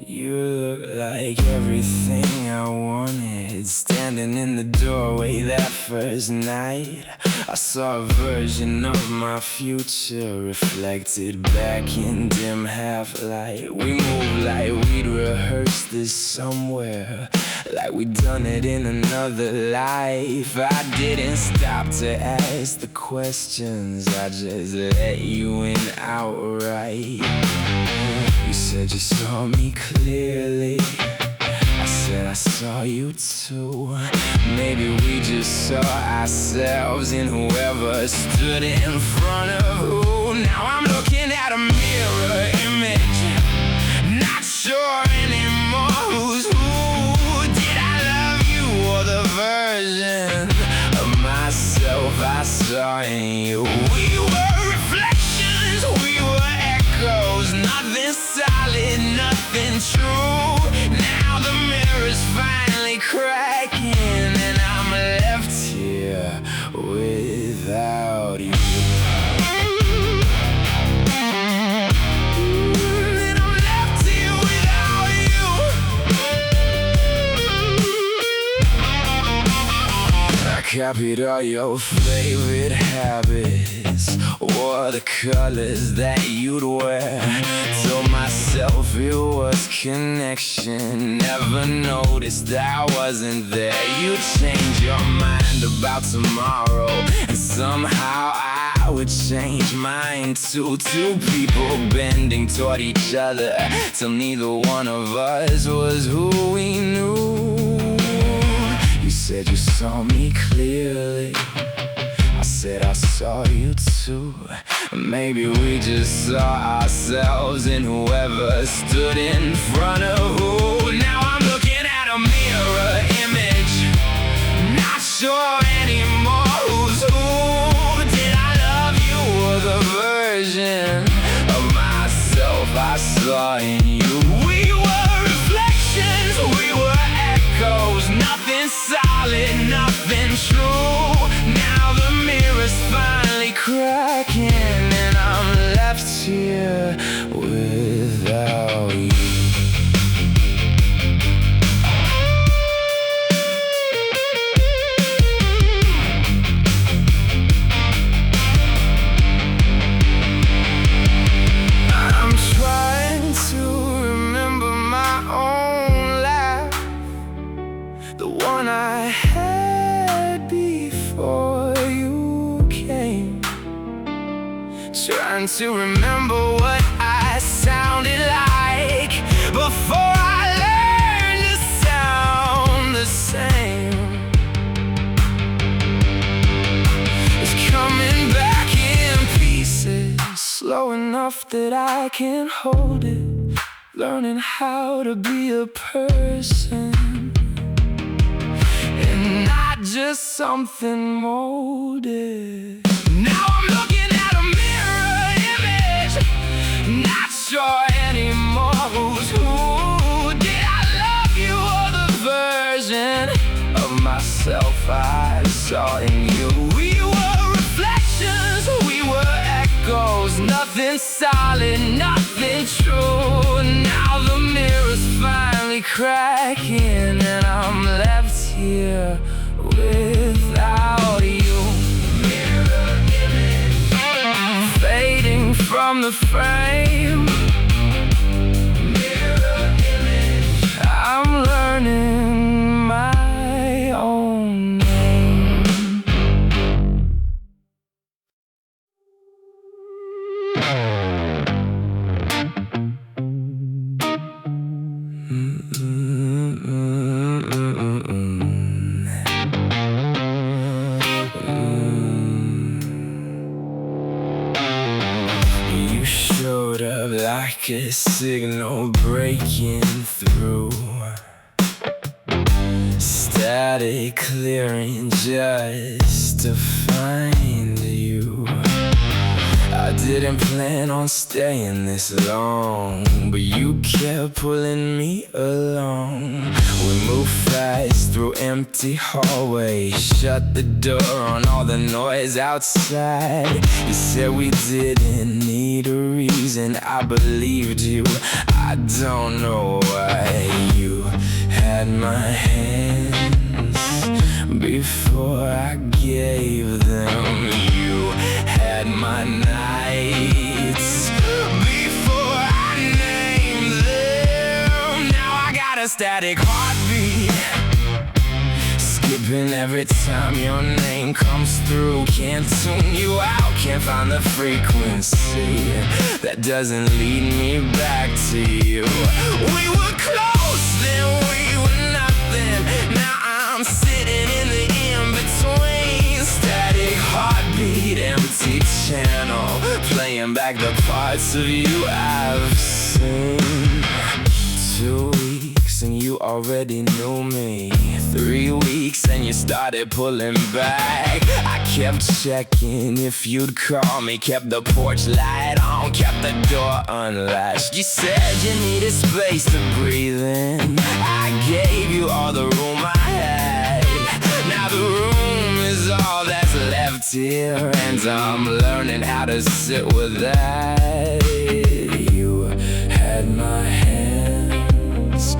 You look like everything I wanted. Standing in the doorway that first night, I saw a version of my future reflected back in dim half-light. We moved like we'd rehearsed this somewhere, like we'd done it in another life. I didn't stop to ask the questions, I just let you in outright. You said you saw me clearly, I said I saw you too. Maybe we just saw ourselves in whoever stood in front of who. Now I'm looking at a mirror image, not sure anymore who's who. Did I love you or the version of myself I saw in you? We were reflections, we were echoes, nothing solid, nothing true. Now the mirror's finally cracking, and I'm left here without you. And I'm left here without you. I copied all your favorite habits, wore the colors that you'd wear. Told myself it was connection, never noticed I wasn't there. You changed your mind about tomorrow, and somehow I would change mine too. Two people bending toward each other, till neither one of us was who we knew. You said you saw me clearly, I said I saw you too. Maybe we just saw ourselves in whoever stood in front of who. Now I'm looking at a mirror image, not sure anymore who's who. Did I love you or the version of myself I saw in you? We were reflections, we were echoes, nothing solid, nothing true. Now the mirror's finally cracking, and I'm left here without you. I'm trying to remember my own laugh, the one I had before you came. Trying to remember what I sounded like before I learned to sound the same. It's coming back in pieces, slow enough that I can hold it. Learning how to be a person, and not just something molded. Now I'm looking at a mirror image, not sure anymore who's who. Did I love you or the version of myself I saw in you? We were reflections, we were echoes, nothing solid, nothing true. Now the mirror's finally cracking, and I'm left here without you. Mirror image, fading from the frame. Mirror image, I'm learning my own name. You showed up like a signal breaking through, static clearing just to find you. I I didn't plan on staying this long, but you kept pulling me along. We moved fast through empty hallways, shut the door on all the noise outside. You said we didn't need a reason, I believed you. I don't know why. You had my hands before I gave them. You had my nights before I named them. Now I got a static heartbeat, skipping every time your name comes through. Can't tune you out, can't find the frequency that doesn't lead me back to you. We were close, then we were nothing. Now I'm sitting in the in-between. Static heartbeat, empty channel, playing back the parts of you I've seen. 2 weeks and you already knew me. 3 weeks and you started pulling back. I kept checking if you'd call me, kept the porch light on, kept the door unlatched. You said you needed space to breathe in. I gave you all the room I had. Now the room is all that's left here, and I'm learning how to sit with that. You had my hands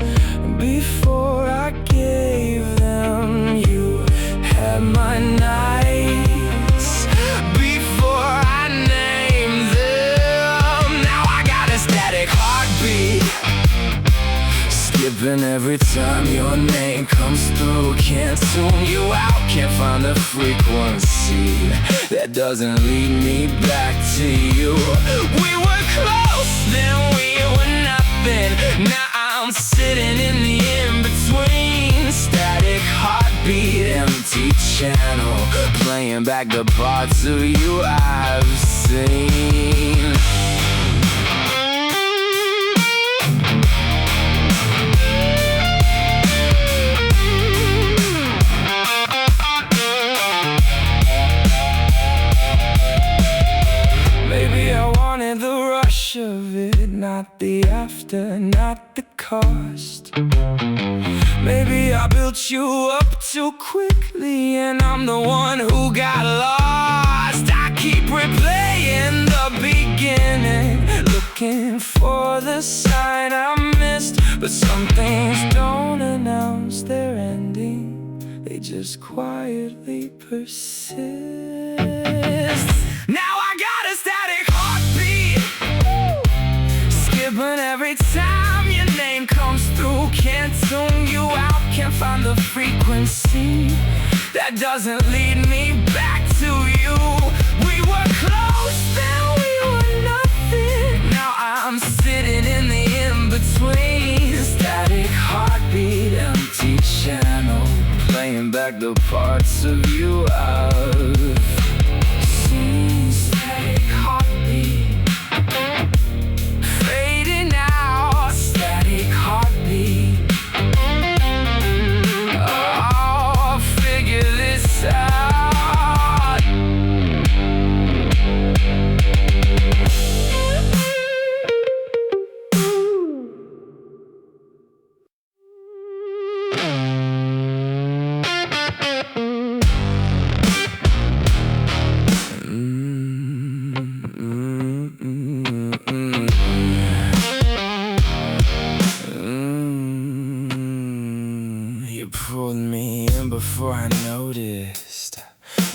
before I gave them. You had my nights before I named them. Now I got a static heartbeat, skipping every time your name comes through. Can't tune you out, can't find the frequency that doesn't lead me back to you. We were close, then we were nothing. Now I'm sitting in the in-between. Static heartbeat, empty channel, playing back the parts of you I've seen. Of it, not the after, not the cost. Maybe I built you up too quickly, and I'm the one who got lost. I keep replaying the beginning, looking for the sign I missed. But some things don't announce their ending, they just quietly persist. Now I got a static heartbeat, skipping every time your name comes through. Can't tune you out, can't find the frequency that doesn't lead me back to you. We were close, then we were nothing. Now I'm sitting in the in-between. Static heartbeat, empty channel, playing back the parts of you I've seen. Static heartbeat, fading out. Static heartbeat, oh, figure this out. You pulled me in before I noticed,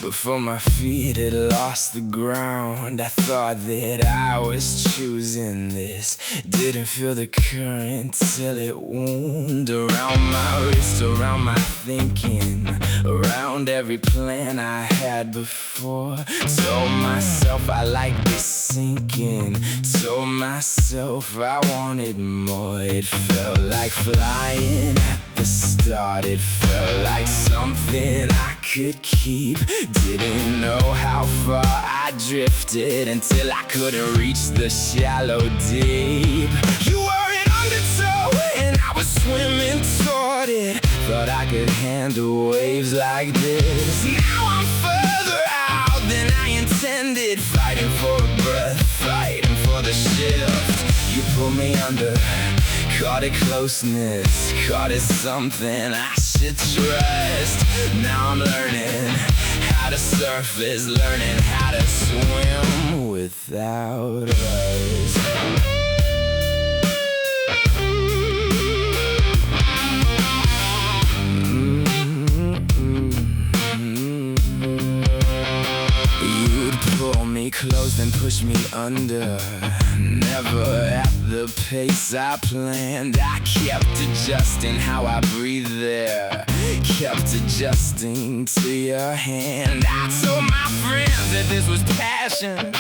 before my feet had lost the ground. I thought that I was choosing this, didn't feel the current till it wound around my wrist, around my thinking, around every plan I had before. Told myself I liked this sinking, told myself I wanted more. It felt like flying at the start, it felt like something I could keep. Didn't know how far I drifted until I couldn't reach the shallow deep. You were an undertow and I was swimming toward it. Thought I could handle waves like this. Now I'm further out than I intended, fighting for a breath pulled me under, caught it closeness, caught it something I should trust. Now I'm learning how to surface, learning how to swim without us. Close and push me under, never at the pace I planned. I kept adjusting how I breathe there, kept adjusting to your hand. I told my friends that this was passion,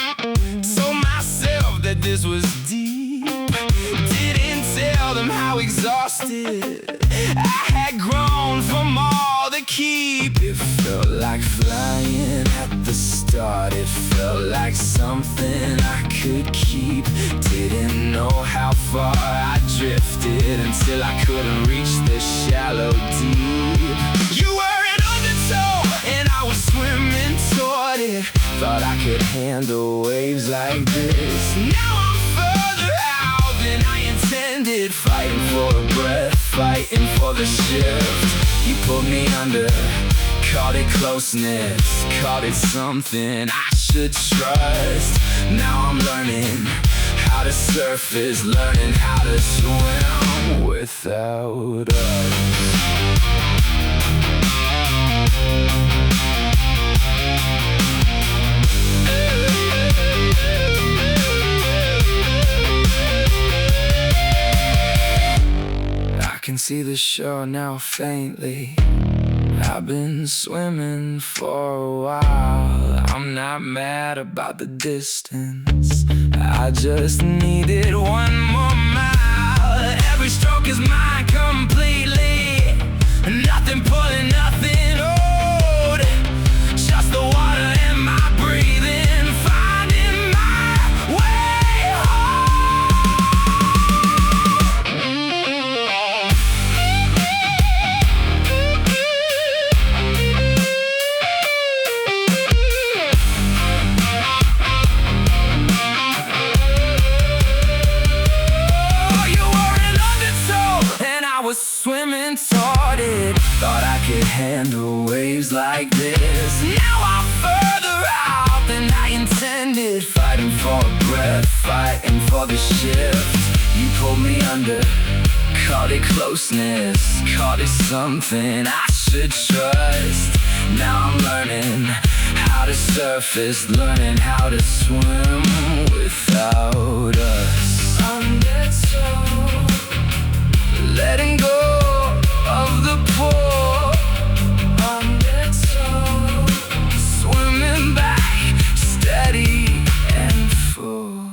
told myself that this was deep. Didn't tell them how exhausted I had grown from all the keep. It felt like flying at the start, it felt like something I could keep. Didn't know how far I drifted until I couldn't reach the shallow deep. You were an undertow and I was swimming toward it. Thought I could handle waves like this. Now I'm further out than I intended, fighting for a breath, fighting for the shift. You pulled me under, caught it closeness, caught it something I should trust. Now I'm learning how to surface, learning how to swim without us. I can see the shore now faintly. I've been swimming for a while. I'm not mad about the distance, I just needed one more mile. Every stroke is mine completely, nothing pulling, nothing hold. Just the water and my breathing, finding my way home. Swimming toward it, thought I could handle waves like this. Now I'm further out than I intended, fighting for a breath, fighting for the shift. You pulled me under, caught it closeness, caught it something I should trust. Now I'm learning how to surface, learning how to swim without us. Undertow, letting go of the pull, undertow, swimming back, steady and full.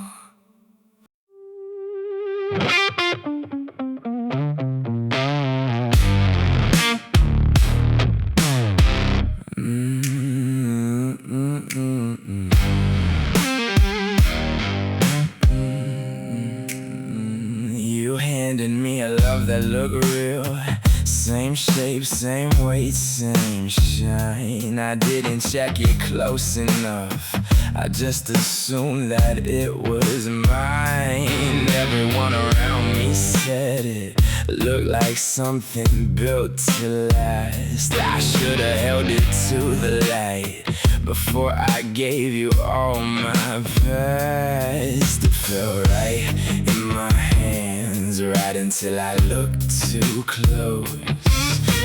You handed me a love that looked real, same shape, same weight, same shine. I didn't check it close enough, I just assumed that it was mine. Everyone around me said it looked like something built to last. I should've held it to the light before I gave you all my past. It felt right in my hands, right until I looked too close.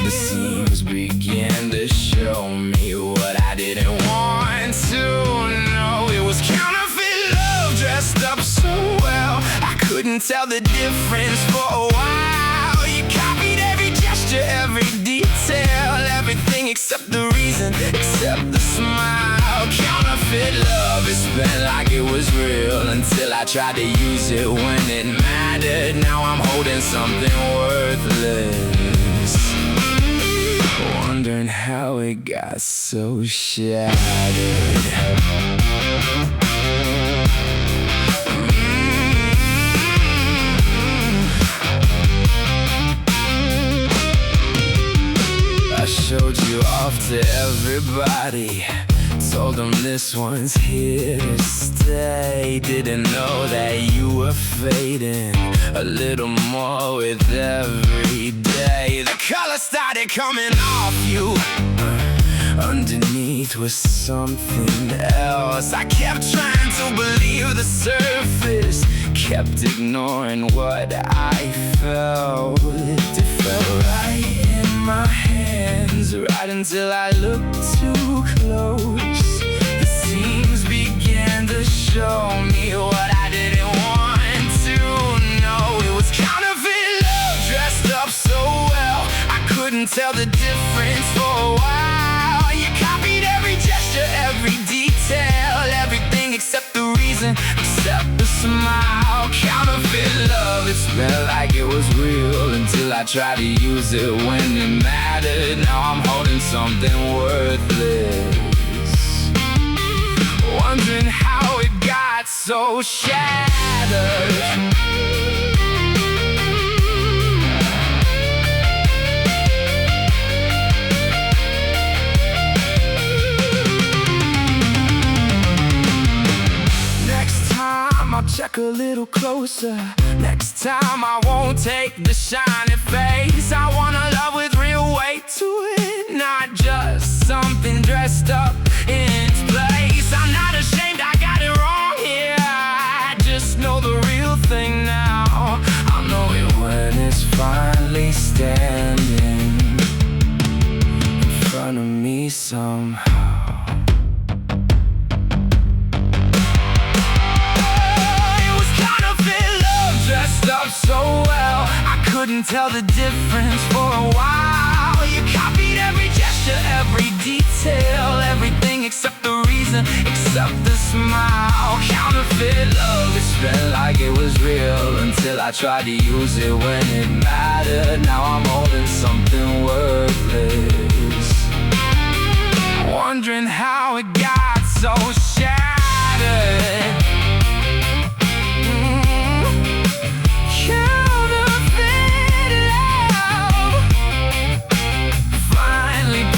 The seams began to show me what I didn't want to know. It was counterfeit love dressed up so well, I couldn't tell the difference for a while. You copied every gesture, every detail, everything except the reason, except the smile. Counterfeit love, it spent like it was real until I tried to use it when it mattered. Now I'm holding something worthless, wondering how it got so shattered. I showed you off to everybody, told them this one's here to stay. Didn't know that you were fading a little more with every day. The color started coming off you. Underneath was something else. I kept trying to believe the surface, kept ignoring what I felt. It felt right in my hands, right until I looked too close. The seams began to show me what I didn't want to know. It was counterfeit love dressed up so well, I couldn't tell the difference for a while. You copied every gesture, every detail, everything except the reason, except the smile. Counterfeit love, it smelled like it was real until I tried to use it when it mattered. Now I'm holding something worthless, wondering how it got so shattered. I'll check a little closer. Next time I won't take the shiny face. I want a love with real weight to it, not just something dressed up in its place. I'm not ashamed I got it wrong here, I just know the real thing now. I'll know it when it's finally standing in front of me somehow. Up so well, I couldn't tell the difference for a while. You copied every gesture, every detail, everything except the reason, except the smile. Counterfeit love, it felt like it was real until I tried to use it when it mattered. Now I'm holding something worthless, wondering how it got so shattered.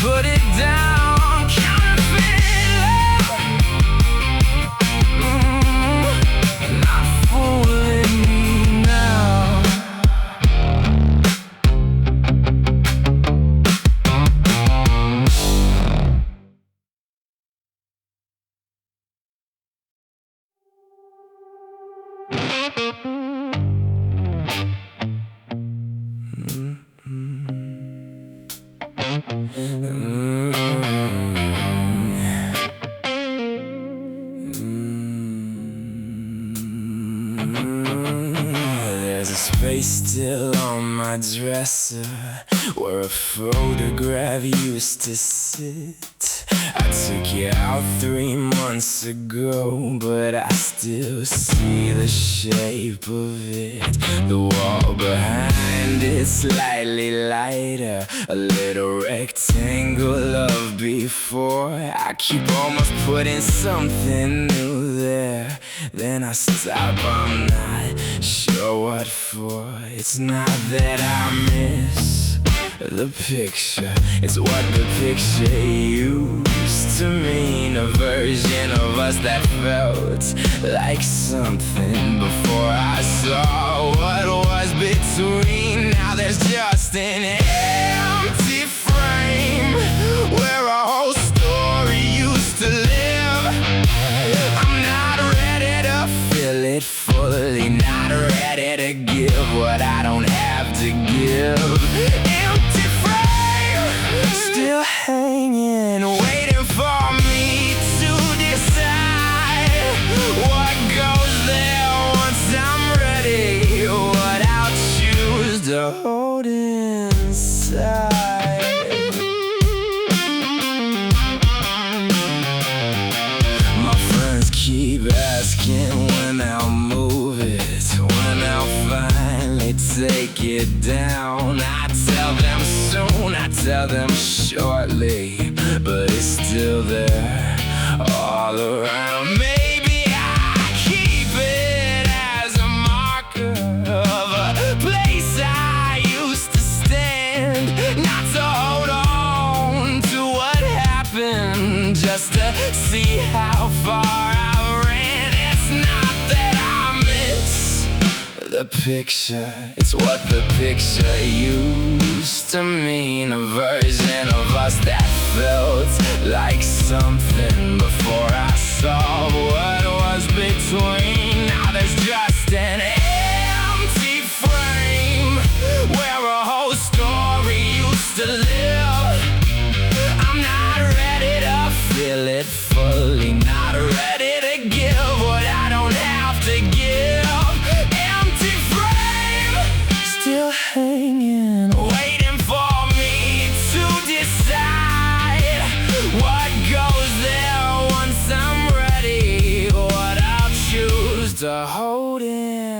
Put it down, counterfeit love, not fooling me now. There's a space still on my dresser where a photograph used to sit. I took it out 3 months ago, but I still see the shape of it. The wall behind it slightly lighter, a little rectangle of before. I keep almost putting something new there, then I stop, I'm not sure what for. It's not that I miss the picture, it's what the picture used to mean. A version of us that felt like something before I saw what was between. Now there's just an empty frame where a whole story used to live. I'm not ready to fill it fully, not ready to give what I don't have to give. Empty frame, still hanging, waiting for me to decide what goes there once I'm ready, what I'll choose to hold inside. My friends keep asking when I'll move it, when I'll finally take it down. I tell them soon, I tell them shortly, but it's still there all around. Maybe I keep it as a marker of a place I used to stand, not to hold on to what happened, just just to see how far I ran. It's not that I miss the picture, it's what the picture used to mean. A version of us that felt like something before I saw what was between. Now there's just an empty frame where a whole story used to live. I'm not ready to feel it fully, not ready to give what I don't have to give. Empty frame, still hanging, waiting for me to decide what goes there once I'm ready, what I'll choose to hold inside.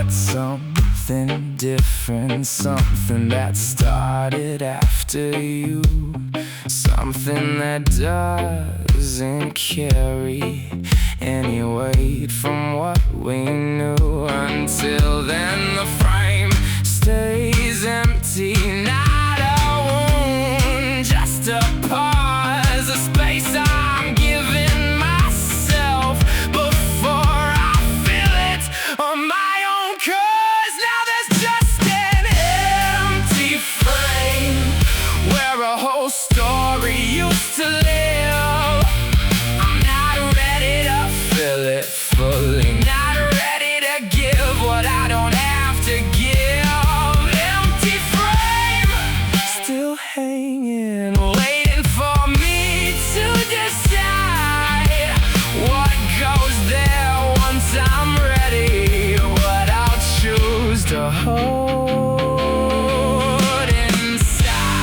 Something different, something that started after you, something that doesn't carry any weight from what we knew. Until then the frame stays empty, not a wound, just a pause, a space I'm giving myself before I feel it on my own. 'Cause now there's just an empty frame where a whole story used to live. I'm not ready to feel it fully, not ready to give what I don't have to give. Empty frame, still hanging, waiting for me to decide what goes there once I'm ready, what I'll choose to hold inside.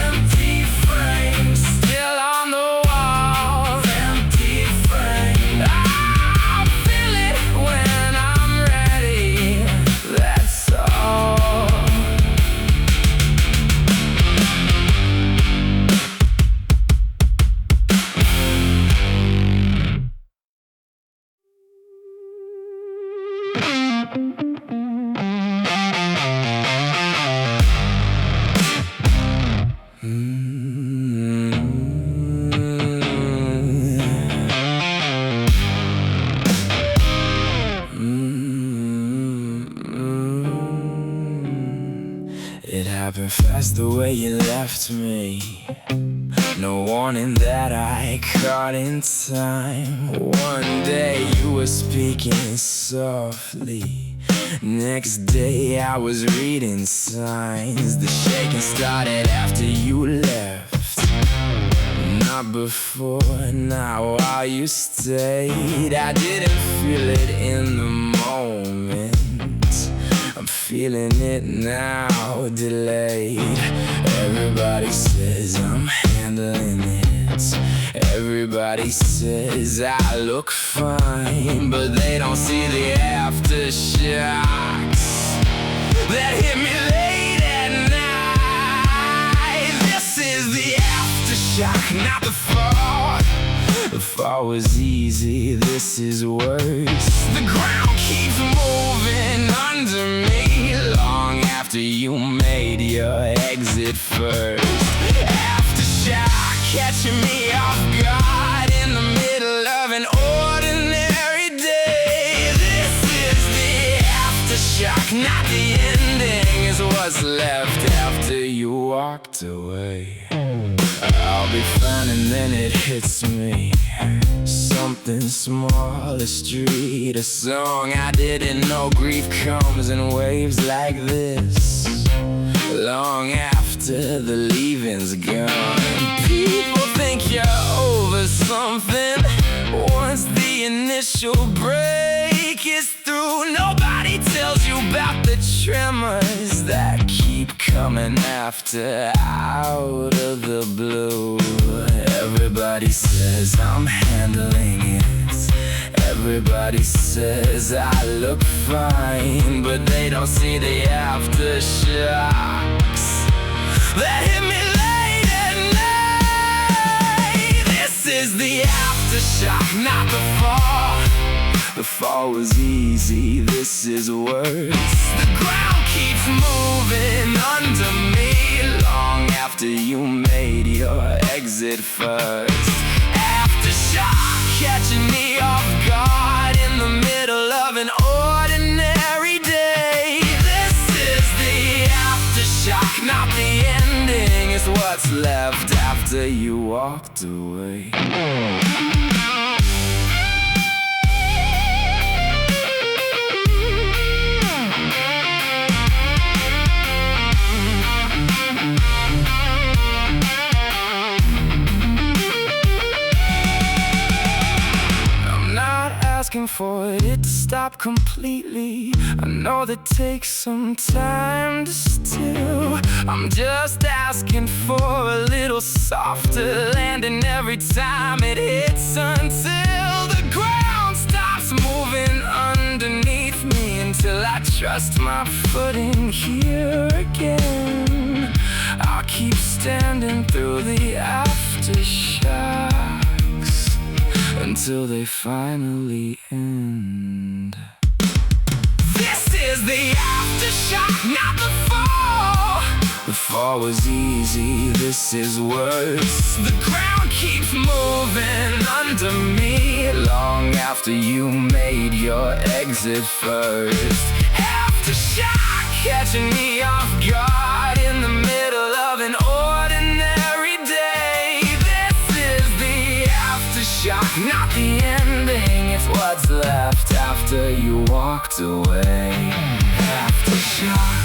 Empty frame, still on the wall. Empty frame, I'll feel it when I'm ready, that's all. It happened fast the way you left me, no warning that I caught in time. One day you were speaking softly, next day I was reading signs. The shaking started after you left, not before, not while you stayed. I didn't feel it in the moment, I'm feeling it now, delayed. Everybody says I'm handling it, everybody says I look fine, but they don't see the aftershocks that hit me late at night. This is the aftershock, not the fall. The fall was easy, this is worse. The ground keeps moving under me long after you made your exit first. Aftershock, catching me off guard in the middle of an ordinary day. This is the aftershock, not the ending, is what's left after you walked away. I'll be fine and then it hits me, something small, a street, a song I didn't know. Grief comes in waves like this, long after the leaving's gone. People think you're over something once the initial break is through. Nobody tells you about the tremors that keep coming after, out of the blue. Everybody says I'm handling it, everybody says I look fine, but they don't see the aftershocks that hit me late at night. This is the aftershock, not the fall. The fall was easy, this is worse. The ground keeps moving under me long after you made your exit first. Aftershock, catching me off guard in the middle of an ordinary day. This is the aftershock, not the ending. It's what's left after you walked away. Asking for it to stop completely. I know that takes some time to still. I'm just asking for a little softer landing every time it hits, until the ground stops moving underneath me, until I trust my footing here again. I'll keep standing through the aftershocks until they finally end. This is the aftershock, not the fall. The fall was easy, this is worse. The ground keeps moving under me long after you made your exit first. Aftershock, catching me off guard in the middle of an ordinary day. This is the aftershock, not the ending. It's what's left after you walked away. Aftershock,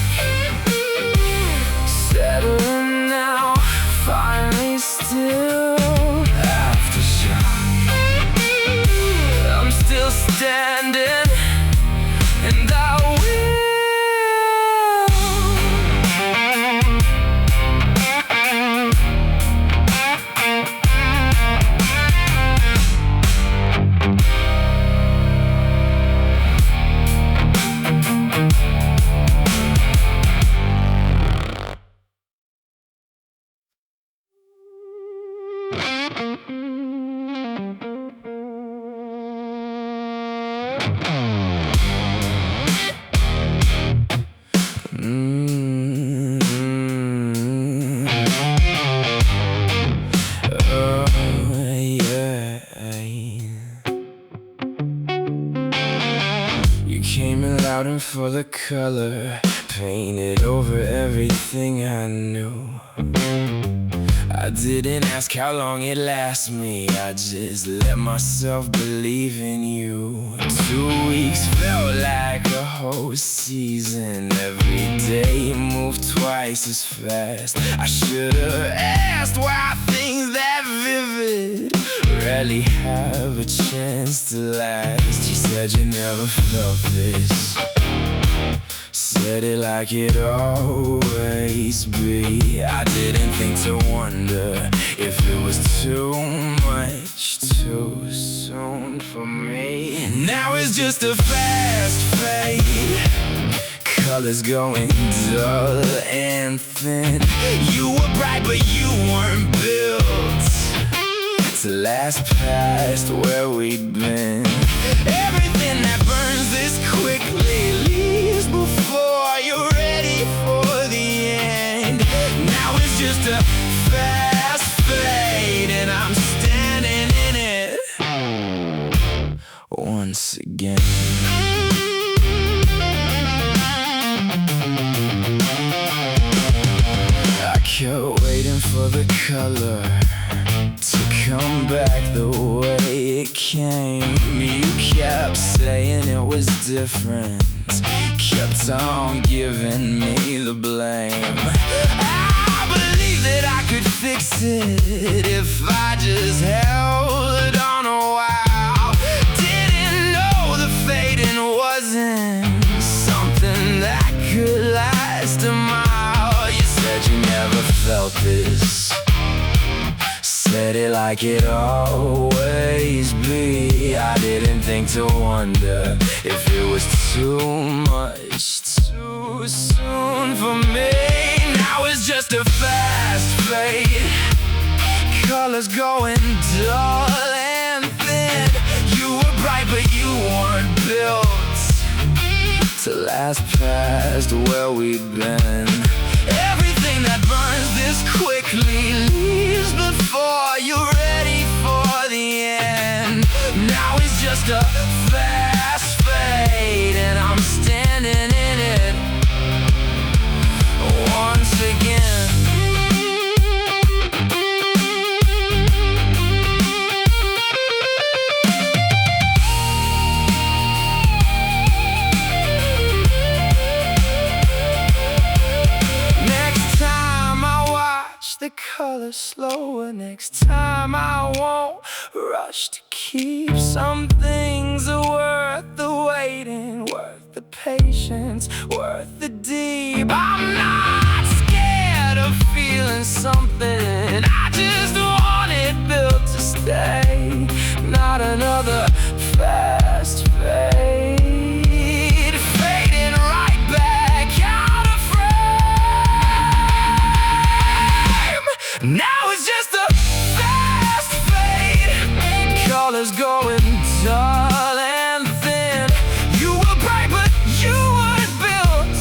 settling now, finally still. Aftershock, I'm still standing, and I will. Out for the color, painted over everything I knew. I didn't ask how long it lasts me, I just let myself believe in you. 2 weeks felt like a whole season. Every day moved twice as fast. I should've asked why things that vivid rarely have a chance to last. You said you never felt this, said it like it always be. I didn't think to wonder if it was too much too soon for me. Now it's just a fast fade, colors going dull and thin. You were bright but you weren't built to last past where we'd been. Everything that burns this quickly leaves before you're ready for the end. Now it's just a fast fade, and I'm standing in it once again. I kept waiting for the color to come back the way it came. You kept saying it was different, kept on giving me the blame. I believed that I could fix it if I just held on a while. Didn't know the fading wasn't something that could last a mile. You said you never felt this, said it like like it always be. I didn't think to wonder if it was too much too soon for me. Now it's just a fast fade, colors going dull and thin. You were bright but you weren't built to last past where we'd been. Everything that burns this quickly leaves before you're ready for the end. Now it's just a fast fade, and I'm standing in it once again. The colors slower next time. I won't rush to keep. Some things are worth the waiting, worth the patience, worth the deep. I'm not scared of feeling something. I just want it built to stay. Not another fast fade, fading right back out of frame. Now it's just a fast fade, colors going dull and thin. You were bright but you weren't built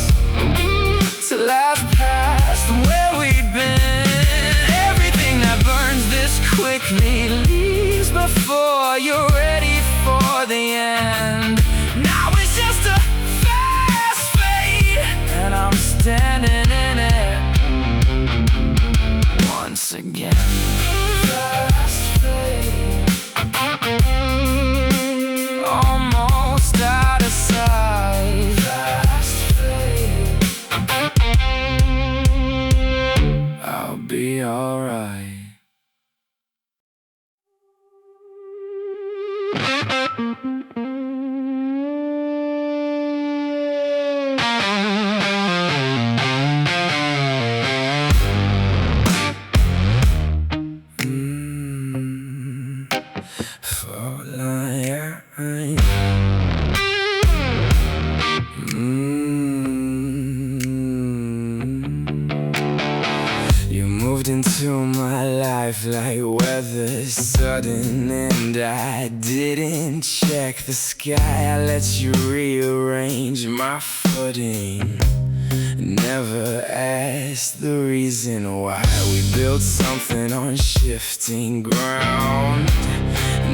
to last past where we'd been. Everything that burns this quickly leaves before you're ready for the end. Now it's just a fast fade, and I'm standing in it once again. Fast fade, almost out of sight. Fast fade, I'll be alright. You moved into my life like weather sudden, and I didn't check the sky. I let you rearrange my footing, never asked the reason why. We built something on shifting ground,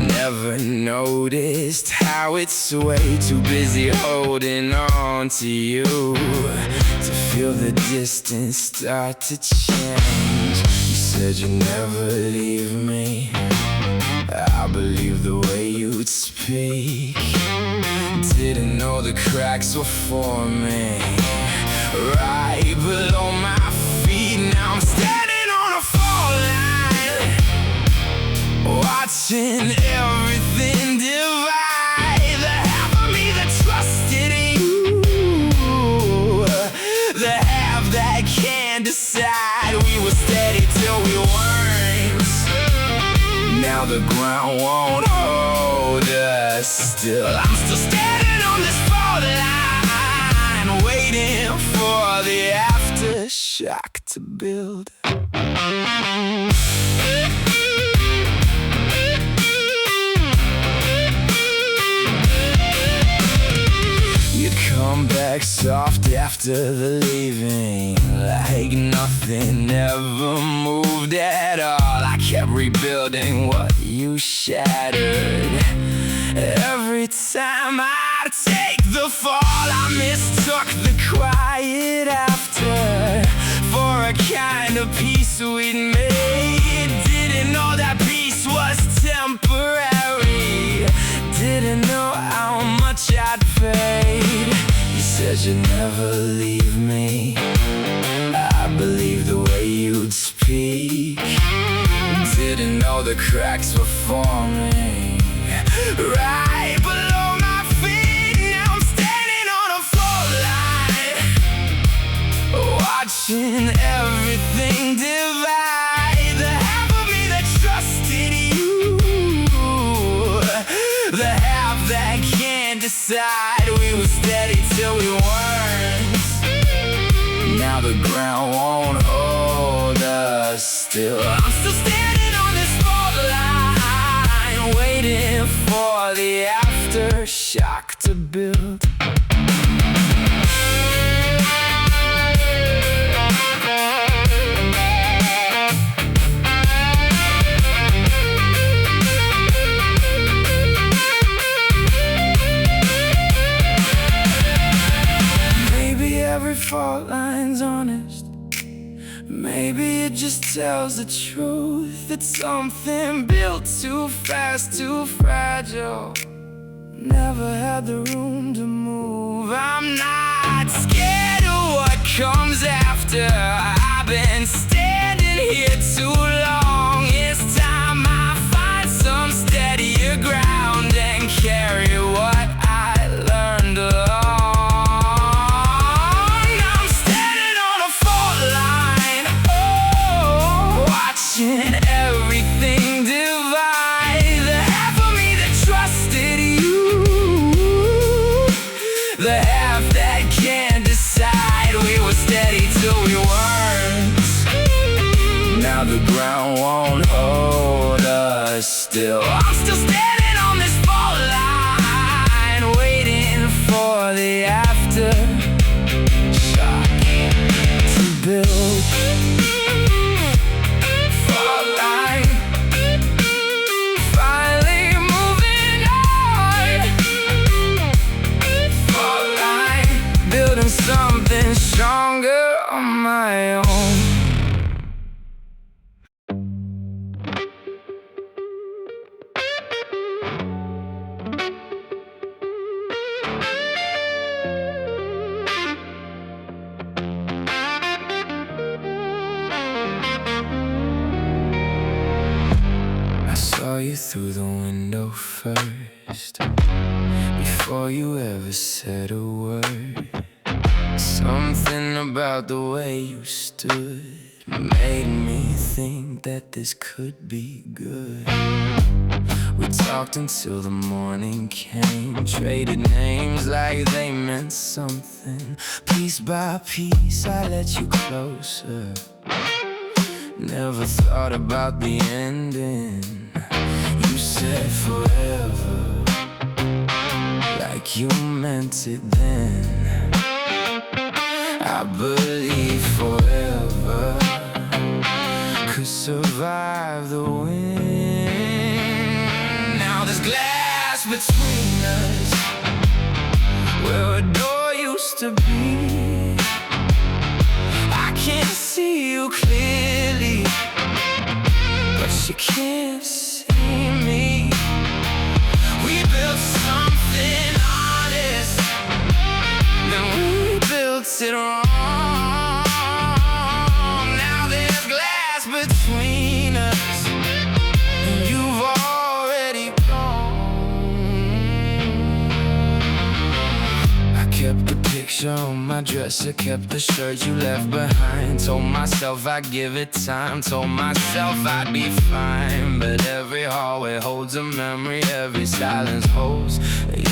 never noticed how it swayed. Too busy holding on to you to feel the distance start to change. You said you'd never leave me. I believed the way you'd speak. Didn't know the cracks were forming right below my feet. Now I'm standing on a fault line, watching everything divide. The half of me that trusted you, the half that can't decide. We were steady till we weren't. Now the ground won't hold us still. I'm still standing on this fault line, waiting for the aftershock to build. You'd come back soft after the leaving, like nothing ever moved at all. I kept rebuilding what you shattered. Every time I'd take the fall, I mistook the quiet after for a kind of peace we'd made. Didn't know that peace was temporary. Didn't know how much I'd paid. You said you'd never leave me. I believed the way you'd speak. Didn't know the cracks were forming right below my feet. Now I'm standing on a fault line, watching everything divide. The half of me that trusted you, decide. We were steady till we weren't. Now the ground won't hold us still. I'm still standing on this fault line, waiting for the aftershock to build. Every fault line's honest. Maybe it just tells the truth. It's something built too fast, too fragile. Never had the room to move. I'm not scared of what comes after. I've been standing here too long. It's time I find some steadier ground and carry what I learned along. Everything divide. The half of me that trusted you, the half that can't decide. We were steady till we weren't. Now the ground won't hold us still. I'm still standing on this fault line, waiting for the aftershock to build. Something stronger on my own. I saw you through the window first, before you ever said a word. Something about the way you stood made me think that this could be good. We talked until the morning came, traded names like they meant something. Piece by piece I let you closer. Never thought about the ending. You said forever, like you meant it then. I believe forever could survive the wind. Now there's glass between us, where a door used to be. I can't see you clearly, but you can't see me. We built something honest, then we built it wrong. Now there's glass between us, and you've already gone. I kept the picture on my dresser, kept the shirt you left behind. Told myself I'd give it time, told myself I'd be fine. But every hallway holds a memory, every silence holds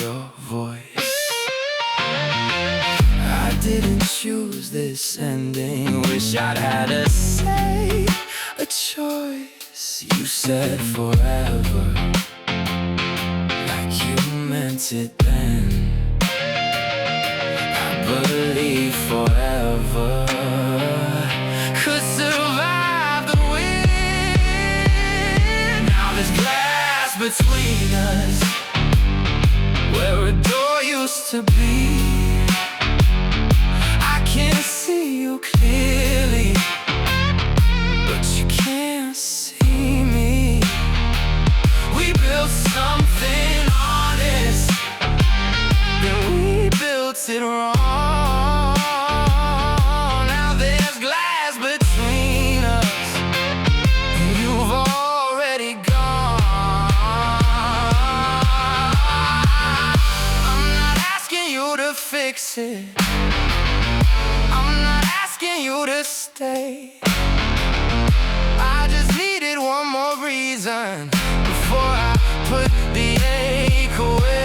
your voice. I didn't choose this ending, wish I'd had a say, a choice. You said forever, like you meant it then. I believe forever could survive the wind. Now there's glass between us, where a door used to be. I can't see you clearly, but you can't see me. We built something honest, then we built it wrong. Now there's glass between us, and you've already gone. I'm not asking you to fix it, I'm not asking you to stay. I just needed one more reason before I put the ache away.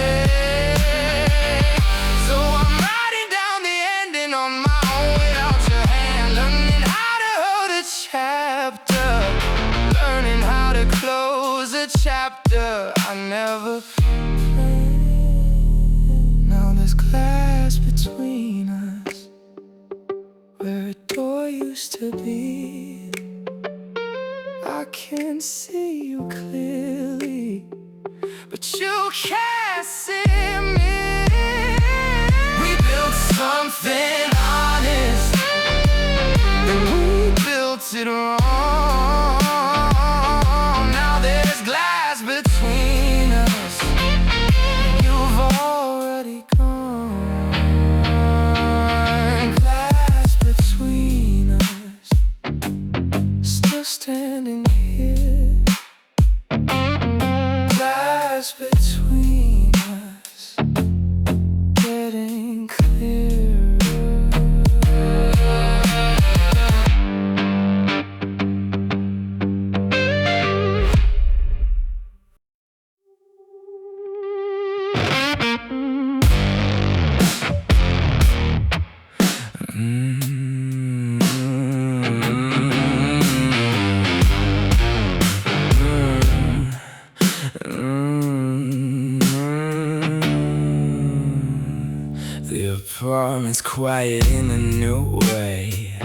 The apartment's quiet in a new way,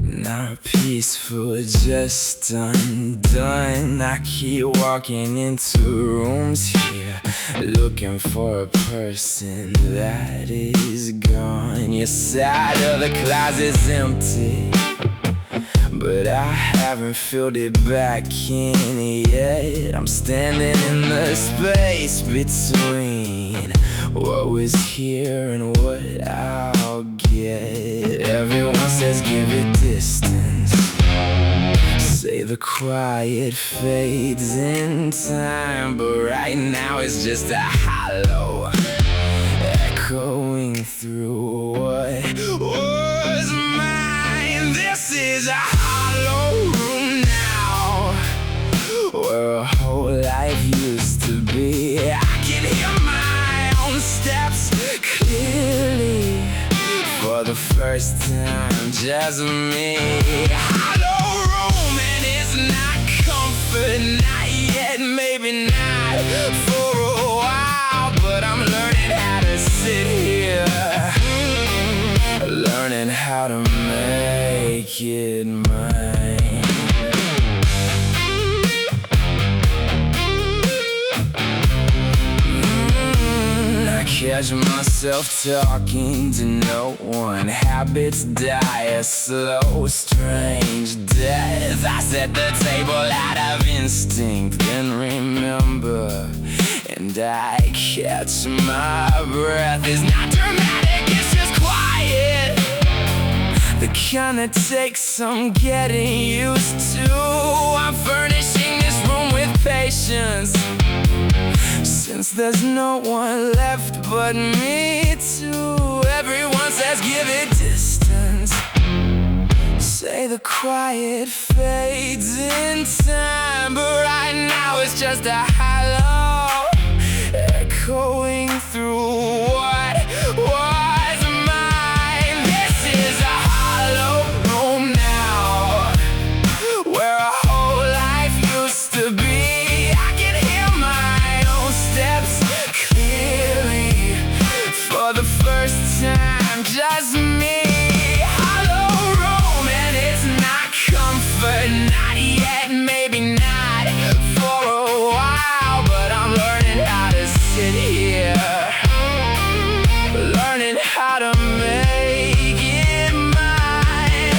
not peaceful, just undone. I keep walking into rooms here, looking for a person that is gone. Your side of the closet's empty, but I haven't filled it back in yet. I'm standing in the space between what was here and what I'll get. Everyone says give it distance, say the quiet fades in time, but right now it's just a hollow echoing through what was mine. This is a hollow room now, where a whole life used to be. I can hear my own steps clearly, for the first time, just me. Hollow room, and it's not comfort, not yet, maybe not for a while, but I'm learning how to sit here, learning how to make it mine. I catch myself talking to no one. Habits die a slow, strange death. I set the table out of instinct, then remember, and I catch my breath. It's not dramatic, it's just quiet, the kind that takes some getting used to. I'm furnishing this room with patience, since there's no one left but me too. Everyone says give it distance, say the quiet fades in time, but right now it's just a hollow echoing through what was mine. This is a hollow room now, where a whole life used to be. I can hear my own steps clearly, for the first time, just me. Hollow room, and it's not comfort, not yet, maybe not for a while, but I'm learning how to sit here, learning how to make it mine.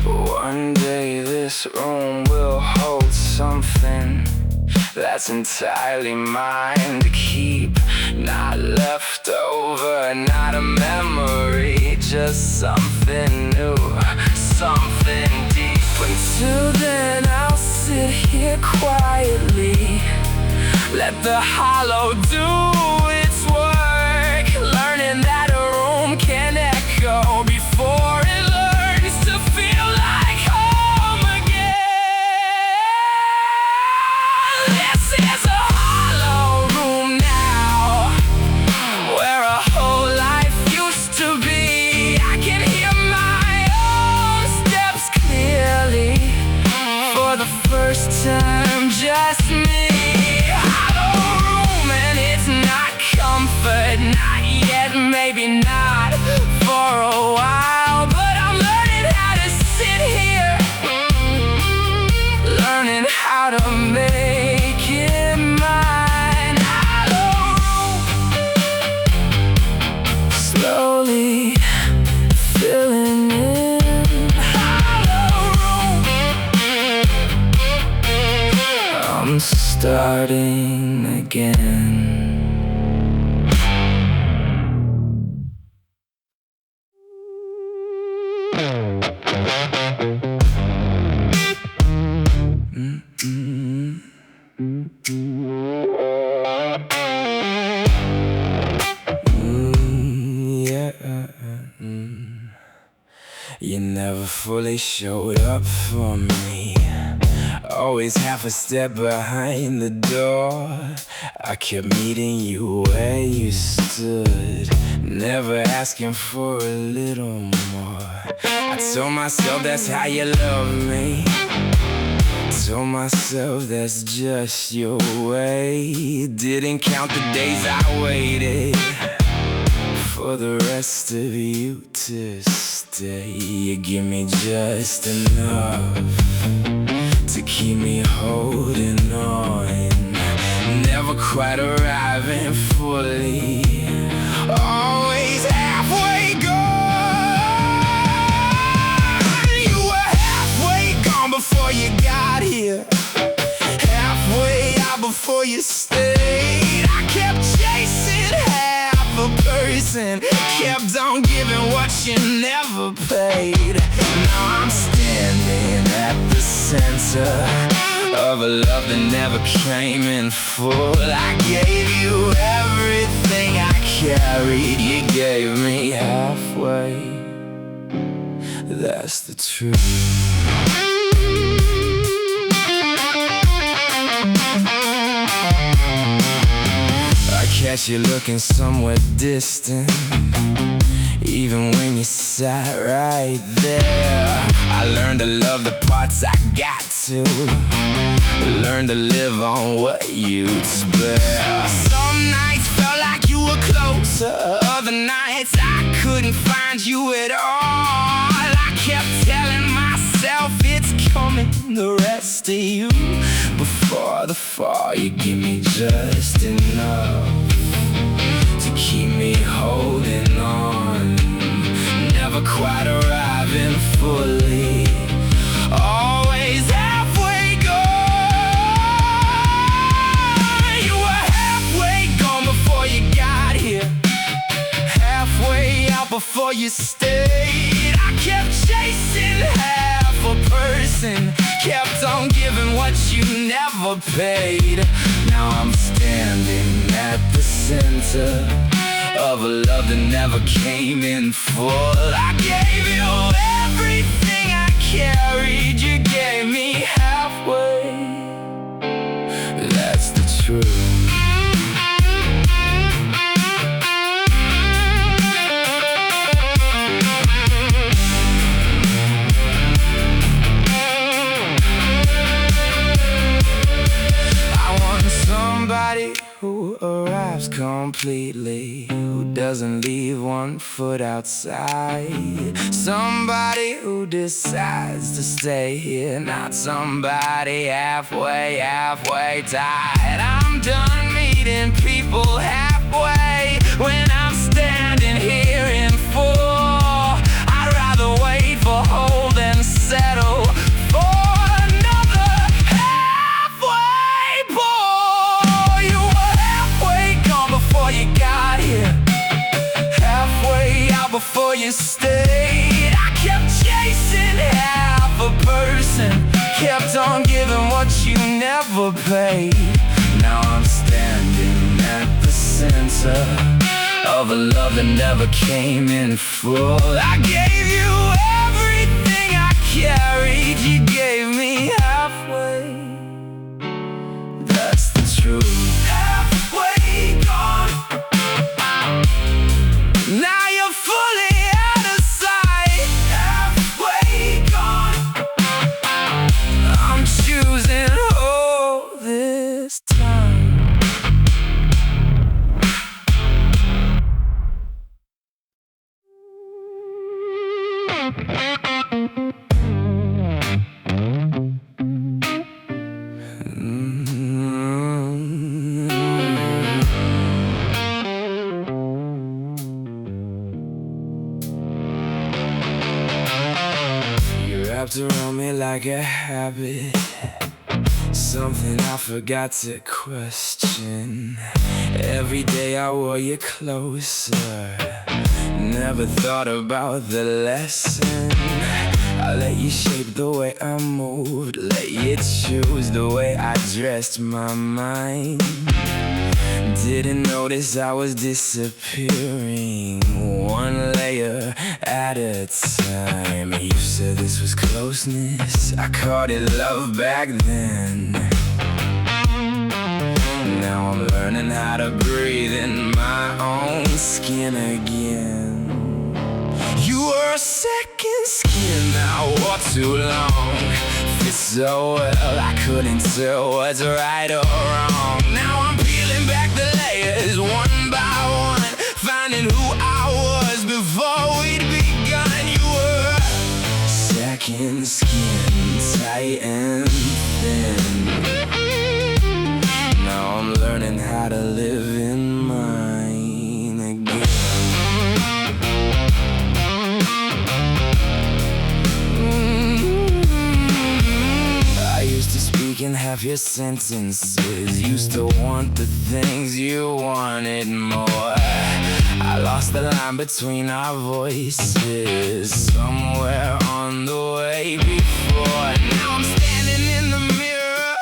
One day this room will hold something that's entirely mine to keep, not left over, not a memory, just something new, something deep. Until then I'll sit here quietly, let the hollow do its work, learning that a room can echo before it learns to feel like home again. This is a hollow room now, where a whole life used to be. I can hear my own steps clearly, for the first time, just me. Hollow room, and it's not comfort, not yet, maybe not for a while, but I'm learning how to sit here, learning how to make it mine. Hollow room, slowly filling in. Hollow room, I'm starting again. You never fully showed up for me, always half a step behind the door. I kept meeting you where you stood, never asking for a little more. I told myself that's how you love me, Told myself that's just your way. Didn't count the days I waited for the rest of you to stay. You give me just enough to keep me holding on, never quite arriving fully, always halfway gone. You were halfway gone before you got here, halfway out before you stayed. I kept chasing half a person, kept on giving what you never paid. Now I'm standing at the center of a love that never came in full. I gave you everything I carried, you gave me halfway. That's the truth. I catch you looking somewhere distant, even when you sat right there. I learned to love the parts I got to, learn to live on what you'd spare. Some nights felt like you were closer, other nights I couldn't find you at all. I kept telling myself it's coming, the rest of you. Before the fall, you give me just enough to keep me holding on, never quite arriving fully, always halfway gone. You were halfway gone before you got here, halfway out before you stayed. I kept chasing half a person, kept on giving what you never paid. Now I'm standing at the center of a love that never came in full. I gave you everything I carried, you gave me halfway. That's the truth. Somebody who arrives completely, who doesn't leave one foot outside. Somebody who decides to stay here, not somebody halfway tied. I'm done meeting people halfway when I'm standing here in full. I'd rather wait for hold than settle for before you stayed. I kept chasing half a person, kept on giving what you never paid. Now I'm standing at the center of a love that never came in full. I gave you everything I carried, you gave me halfway. That's the truth. Halfway gone. Now you're fully out of sight, halfway gone. I'm choosing all this time. Wrapped around me like a habit, something I forgot to question. Every day I wore you closer, never thought about the lesson. I let you shape the way I moved, let you choose the way I dressed my mind. Didn't notice I was disappearing, one layer at a time. You said this was closeness, I called it love back then. Now I'm learning how to breathe in my own skin again. You were a second skin now, or too long. Fits so well I couldn't tell what's right or wrong. Now I'm peeling back the layers one by one, finding who I was before we'd begun. You were second skin, tight and thin. Now I'm learning how to live in mine again. I used to speak in half your sentences, used to want the things you wanted more. I lost the line between our voices somewhere on the way before. Now I'm standing in the mirror,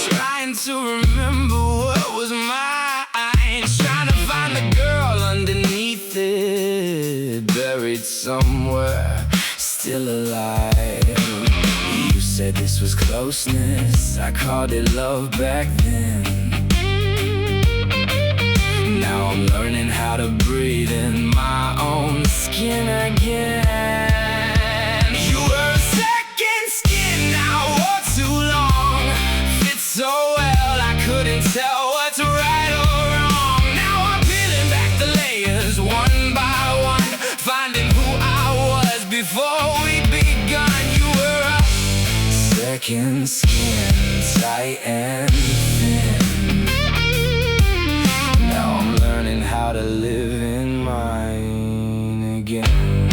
trying to remember what was mine, trying to find the girl underneath it, buried somewhere, still alive. You said this was closeness, I called it love back then. Now I'm learning how to breathe in my own skin again. You were second skin, now or too long, fit so well I couldn't tell what's right or wrong. Now I'm peeling back the layers one by one, finding who I was before we'd begun. You were a second skin, tight and thin. Now I'm learning how to live in mine again.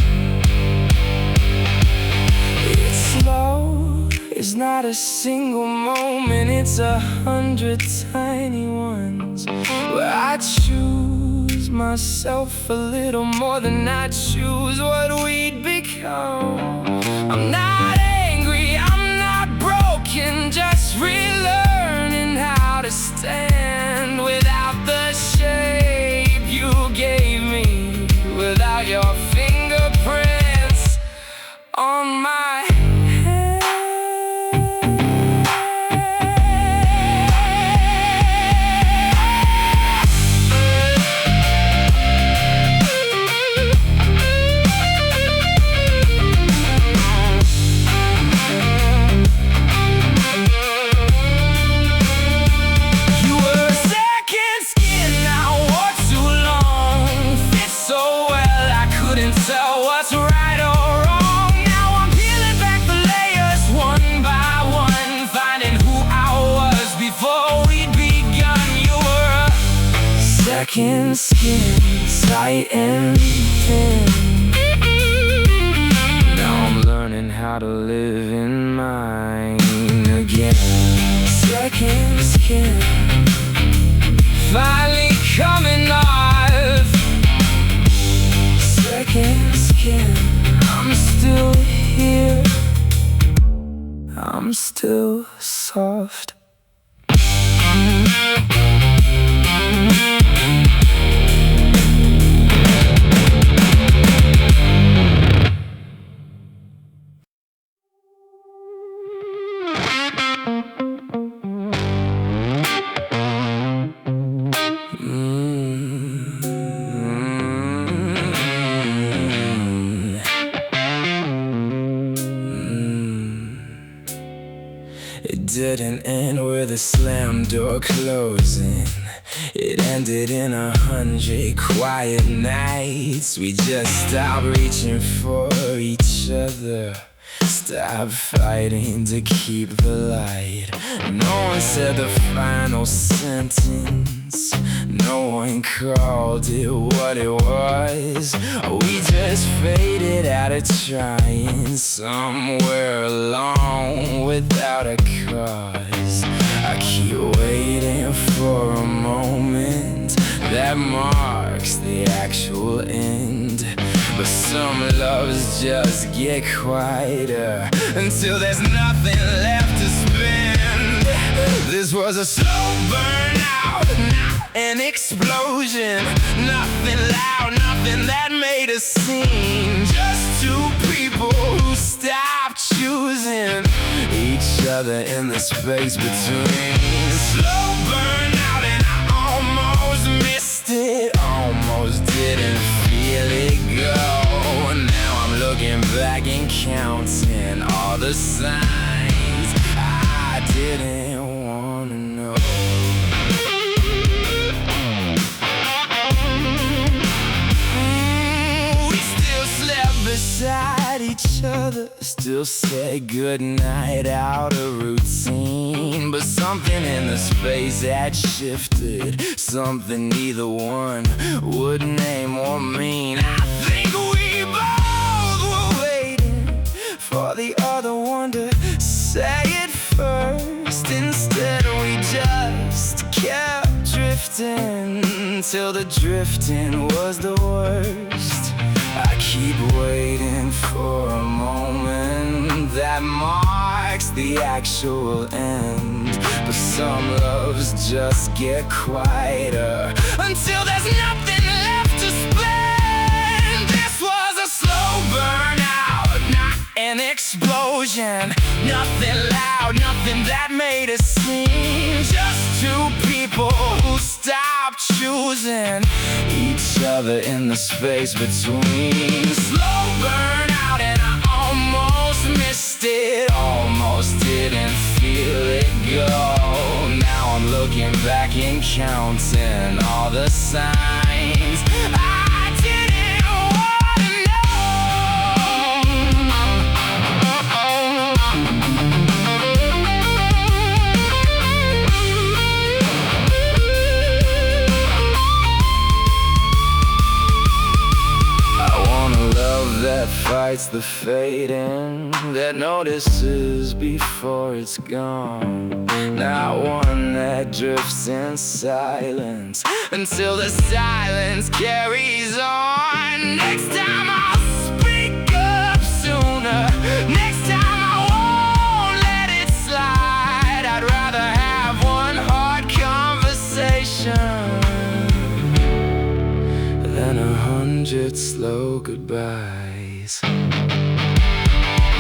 It's slow, it's not a single moment, it's 100 tiny ones, where I choose myself a little more than I choose what we'd become. I'm not angry, I'm not broken, just relearning how to stand without the shape you gave me, without your fingerprints on my head. You were second skin, now or too long, fit so well I couldn't tell what's right or wrong. Now I'm peeling back the layers one by one, finding who I was before we'd begun. You were a second skin, tight and thin. Now I'm learning how to live in mine again. Second skin, finally coming off. Second skin, I'm still here, I'm still soft. It didn't end with a slam door closing. It ended in 100 quiet nights. We just stopped reaching for each other, stopped fighting to keep the light. No one said the final sentence, no one called it what it was. We just faded out of trying, somewhere alone without a cause. I keep waiting for a moment that marks the actual end, but some loves just get quieter until there's nothing left to spend. This was a slow burnout, not an explosion. Nothing loud, nothing that made a scene. Just two people who stopped choosing each other in the space between. Slow burnout and I almost missed it, almost didn't feel it go. Now I'm looking back and counting all the signs didn't wanna know. We still slept beside each other, still said goodnight out of routine. But something in the space had shifted, something neither one would name or mean. I think we both were waiting for the other one to say it first. Instead we just kept drifting till the drifting was the worst. I keep waiting for a moment that marks the actual end. But some loves just get quieter until there's nothing left to spend. This was a slow burnout, not an explosion. Nothing loud, nothing that made a scene. Just two people who stopped choosing each other in the space between. Slow burnout and I almost missed it, almost didn't feel it go. Now I'm looking back and counting all the signs I didn't wanna that fights the fading, that notices before it's gone. Not one that drifts in silence until the silence carries on. Next time I'll speak up sooner. Next time I won't let it slide. I'd rather have one hard conversation than 100 slow goodbyes.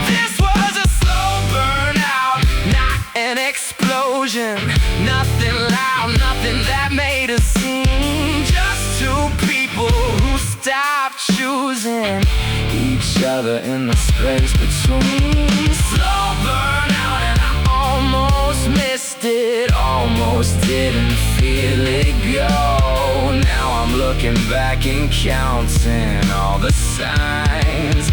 This was a slow burnout, not an explosion. Nothing loud, nothing that made a scene. Just two people who stopped choosing each other in the space between. Slow burnout and I almost missed it, almost didn't feel it go. Now I'm looking back and counting all the signs